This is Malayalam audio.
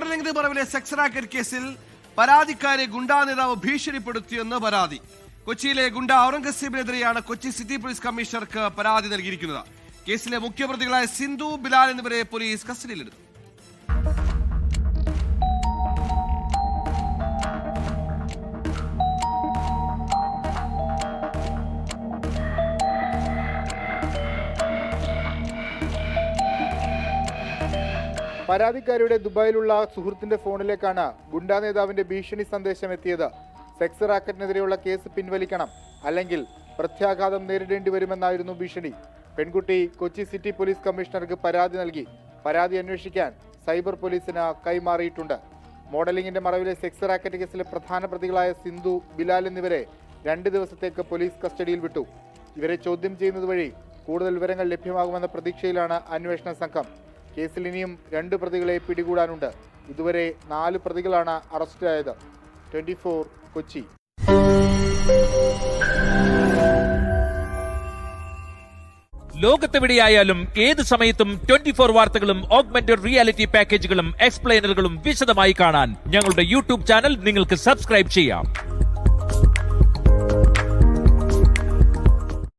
മോഡലിംഗിന് പറവിലെ സെക്സ് റാക്കറ്റ് കേസിൽ പരാതിക്കാരെ ഗുണ്ടാ നേതാവ് ഭീഷണിപ്പെടുത്തിയെന്ന് പരാതി. കൊച്ചിയിലെ ഗുണ്ട ഔറംഗസീബിനെതിരെയാണ് കൊച്ചി സിറ്റി പോലീസ് കമ്മീഷണർക്ക് പരാതി നൽകിയിരിക്കുന്നത്. കേസിലെ മുഖ്യപ്രതികളായ സിന്ധു, ബിലാൽ എന്നിവരെ പോലീസ് കസ്റ്റഡിയിലെടുത്തു. പരാതിക്കാരിയുടെ ദുബായിലുള്ള സുഹൃത്തിന്റെ ഫോണിലേക്കാണ് ഗുണ്ടാ നേതാവിന്റെ ഭീഷണി സന്ദേശം എത്തിയത്. സെക്സ് റാക്കറ്റിനെതിരെയുള്ള കേസ് പിൻവലിക്കണം, അല്ലെങ്കിൽ പ്രത്യാഘാതം നേരിടേണ്ടി വരുമെന്നായിരുന്നു ഭീഷണി. പെൺകുട്ടി കൊച്ചി സിറ്റി പോലീസ് കമ്മീഷണർക്ക് പരാതി നൽകി. പരാതി അന്വേഷിക്കാൻ സൈബർ പോലീസിന് കൈമാറിയിട്ടുണ്ട്. മോഡലിംഗിന്റെ മറവിലെ സെക്സ് റാക്കറ്റ് കേസിലെ പ്രധാന പ്രതികളായ സിന്ധു, ബിലാൽ എന്നിവരെ 2 ദിവസത്തേക്ക് പോലീസ് കസ്റ്റഡിയിൽ വിട്ടു. ഇവരെ ചോദ്യം ചെയ്യുന്നത് വഴി കൂടുതൽ വിവരങ്ങൾ ലഭ്യമാകുമെന്ന പ്രതീക്ഷയിലാണ് അന്വേഷണ സംഘം. കേസിൽ ഇനിയും 2 പ്രതികളെ പിടികൂടാനുണ്ട്. ഇതുവരെ 4 പ്രതികളാണ് അറസ്റ്റിലായത്. 24 കൊച്ചി. ലോകത്തെവിടെയായാലും ഏത് സമയത്തും 24 വാർത്തകളും ഓഗ്മെന്റഡ് റിയാലിറ്റി പാക്കേജുകളും എക്സ്പ്ലെയിനറുകളും വിശദമായി കാണാൻ ഞങ്ങളുടെ യൂട്യൂബ് ചാനൽ നിങ്ങൾക്ക് സബ്സ്ക്രൈബ് ചെയ്യാം.